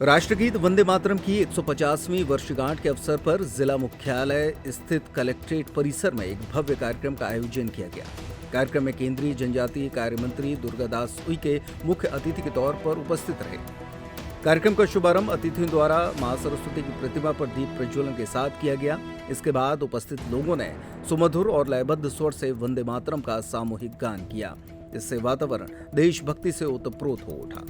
राष्ट्रगीत वंदे मातरम की 150वीं वर्षगांठ के अवसर पर जिला मुख्यालय स्थित कलेक्ट्रेट परिसर में एक भव्य कार्यक्रम का आयोजन किया गया। कार्यक्रम में केंद्रीय जनजातीय कार्य मंत्री दुर्गादास उइके मुख्य अतिथि के तौर पर उपस्थित रहे। कार्यक्रम का शुभारंभ अतिथियों द्वारा मां सरस्वती की प्रतिमा पर दीप प्रज्वलन के साथ किया गया। इसके बाद उपस्थित लोगों ने सुमधुर और लयबद्ध स्वर से वंदे मातरम का सामूहिक गान किया। इससे वातावरण देशभक्ति से ओतप्रोत हो उठा।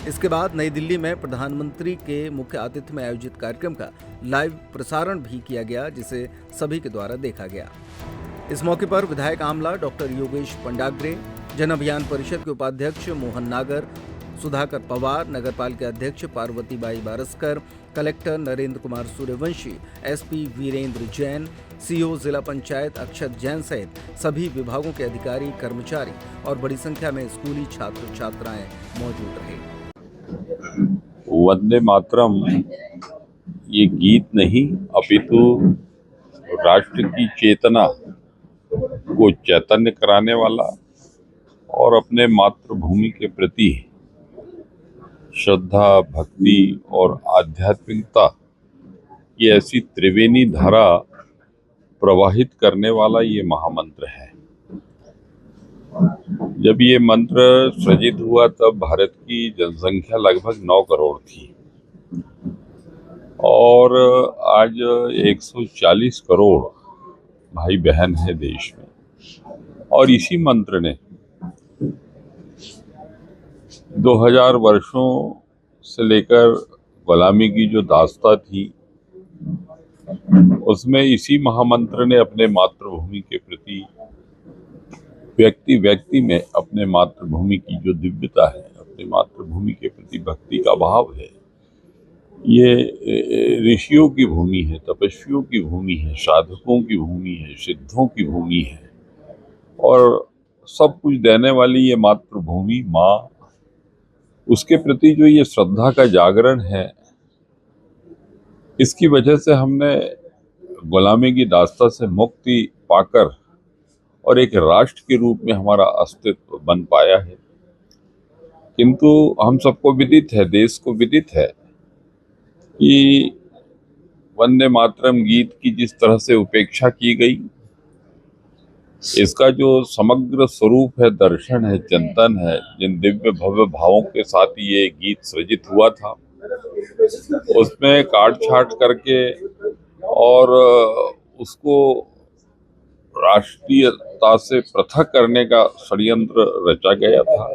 इसके बाद नई दिल्ली में प्रधानमंत्री के मुख्य आतिथ्य में आयोजित कार्यक्रम का लाइव प्रसारण भी किया गया, जिसे सभी के द्वारा देखा गया। इस मौके पर विधायक आमला डॉक्टर योगेश पंडाग्रे, जन अभियान परिषद के उपाध्यक्ष मोहन नागर, सुधाकर पवार, नगरपालिका अध्यक्ष Parvatibai Baraskar, collector Narendra Kumar Suryavanshi, SP Virendra Jain, CO जिला पंचायत अक्षत जैन सहित सभी विभागों के अधिकारी, कर्मचारी और बड़ी संख्या में स्कूली छात्र छात्राएं मौजूद रहे। वंदे मातरम ये गीत नहीं अपितु राष्ट्र की चेतना को चैतन्य कराने वाला और अपने मातृभूमि के प्रति श्रद्धा, भक्ति और आध्यात्मिकता ये ऐसी त्रिवेणी धारा प्रवाहित करने वाला ये महामंत्र है। जब ये मंत्र सृजित हुआ तब भारत की जनसंख्या लगभग 9 करोड़ थी और आज 140 करोड़ भाई बहन है देश में। और इसी मंत्र ने 2000 वर्षों से लेकर गुलामी की जो दास्तां थी उसमें इसी महामंत्र ने अपने मातृभूमि के प्रति व्यक्ति में अपने मातृभूमि की जो दिव्यता है, अपने मातृभूमि के प्रति भक्ति का भाव है। ये ऋषियों की भूमि है, तपस्वियों की भूमि है, साधकों की भूमि है, सिद्धों की भूमि है और सब कुछ देने वाली ये मातृभूमि माँ, उसके प्रति जो ये श्रद्धा का जागरण है, इसकी वजह से हमने गुलामी की दास्तां से मुक्ति पाकर और एक राष्ट्र के रूप में हमारा अस्तित्व बन पाया है। किंतु हम सबको विदित है, देश को विदित है कि वंदे मातरम गीत की जिस तरह से उपेक्षा की गई, इसका जो समग्र स्वरूप है, दर्शन है, चिंतन है, जिन दिव्य भव्य भावों के साथ ये गीत सृजित हुआ था, उसमें काट छाट करके और उसको राष्ट्रीयता से पृथक करने का षड्यंत्र रचा गया था।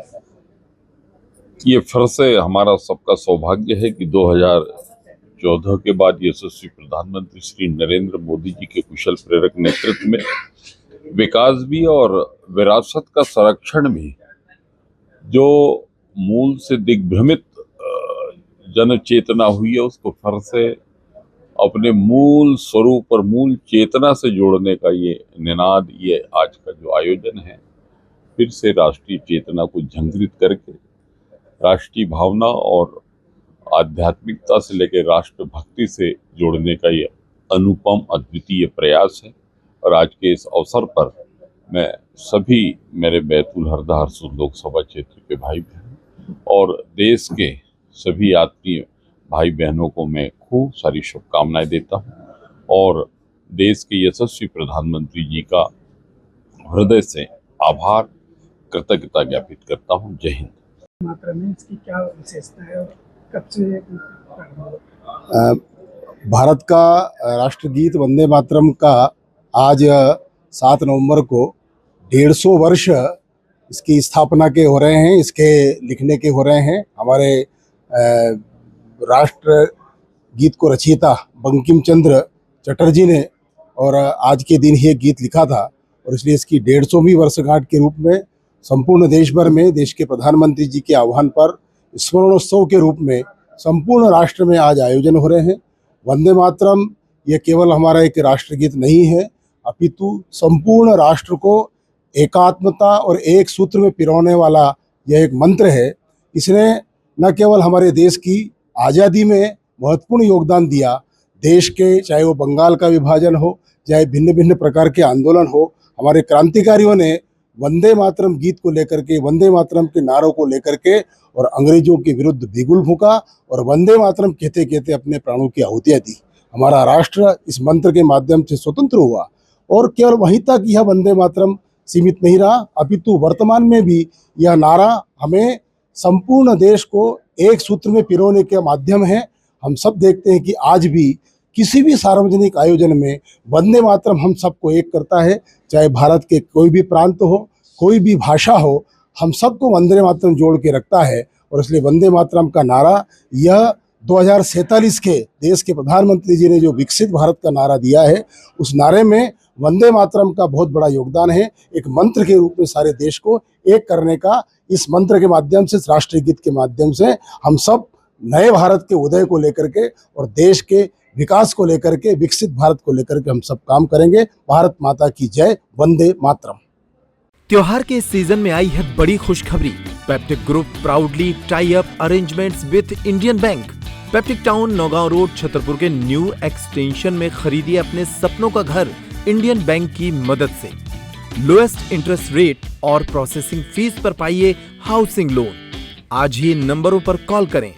ये फिर से हमारा सबका सौभाग्य है कि 2014 के बाद यशस्वी प्रधानमंत्री श्री नरेंद्र मोदी जी के कुशल प्रेरक नेतृत्व में विकास भी और विरासत का संरक्षण भी, जो मूल से दिग्भ्रमित जन चेतना हुई है, उसको फिर से अपने मूल स्वरूप और मूल चेतना से जोड़ने का ये निनाद, ये आज का जो आयोजन है, फिर से राष्ट्रीय चेतना को झंकृत करके राष्ट्रीय भावना और आध्यात्मिकता से लेकर राष्ट्रभक्ति से जोड़ने का ये अनुपम अद्वितीय प्रयास है। और आज के इस अवसर पर मैं सभी मेरे बैतूल हरदा हरसूद लोकसभा क्षेत्र के भाई बहन और देश के सभी यात्री भाई बहनों को मैं खूब सारी शुभकामनाएं देता हूं और देश के यशस्वी प्रधानमंत्री जी का हृदय से आभार, कृतज्ञता ज्ञापित करता हूं। जय हिंद। मात्रा में इसकी क्या विशेषता है और कब से भारत का राष्ट्रगीत वंदे मातरम का आज 7 नवंबर को 150 वर्ष इसकी स्थापना के हो रहे हैं, इसके लिखने के हो रहे हैं। हमारे राष्ट्र गीत को रचयिता बंकिम चंद्र चटर्जी ने और आज के दिन ही गीत लिखा था और इसलिए इसकी 150वीं वर्षगांठ के रूप में संपूर्ण देश भर में देश के प्रधानमंत्री जी के आह्वान पर स्मरणोत्सव के रूप में संपूर्ण राष्ट्र में आज आयोजन हो रहे हैं। वंदे मातरम ये केवल हमारा एक राष्ट्रगीत नहीं है, अपितु संपूर्ण राष्ट्र को एकात्मता और एक सूत्र में पिरोने वाला यह एक मंत्र है। इसने न केवल हमारे देश की आज़ादी में महत्वपूर्ण योगदान दिया, देश के चाहे वो बंगाल का विभाजन हो, चाहे भिन्न भिन्न प्रकार के आंदोलन हो, हमारे क्रांतिकारियों ने वंदे मातरम गीत को लेकर के, वंदे मातरम के नारों को लेकर के और अंग्रेजों के विरुद्ध बिगुल फूंका और वंदे मातरम कहते कहते अपने प्राणों की आहुतियां दी। हमारा राष्ट्र इस मंत्र के माध्यम से स्वतंत्र हुआ और केवल वहीं तक यह वंदे मातरम सीमित नहीं रहा, अपितु वर्तमान में भी यह नारा हमें संपूर्ण देश को एक सूत्र में पिरोने के माध्यम है। हम सब देखते हैं कि आज भी किसी भी सार्वजनिक आयोजन में वंदे मातरम हम सबको एक करता है, चाहे भारत के कोई भी प्रांत हो, कोई भी भाषा हो, हम सबको वंदे मातरम जोड़ के रखता है। और इसलिए वंदे मातरम का नारा यह 2047 के देश के प्रधानमंत्री जी ने जो विकसित भारत का नारा दिया है, उस नारे में वंदे मातरम का बहुत बड़ा योगदान है। एक मंत्र के रूप में सारे देश को एक करने का, इस मंत्र के माध्यम से, राष्ट्रीय गीत के माध्यम से हम सब नए भारत के उदय को लेकर के और देश के विकास को लेकर के, विकसित भारत को लेकर के हम सब काम करेंगे। भारत माता की जय, वंदे मातरम। त्योहार के इस सीजन में आई है बड़ी खुशखबरी। Peptic group proudly tie up arrangements with Indian bank. Peptic town, Naugaon road, Chhatarpur के न्यू एक्सटेंशन में खरीदिए अपने सपनों का घर इंडियन बैंक की मदद से। लोएस्ट इंटरेस्ट रेट और प्रोसेसिंग फीस पर पाइए हाउसिंग लोन। आज ही इन नंबरों पर कॉल करें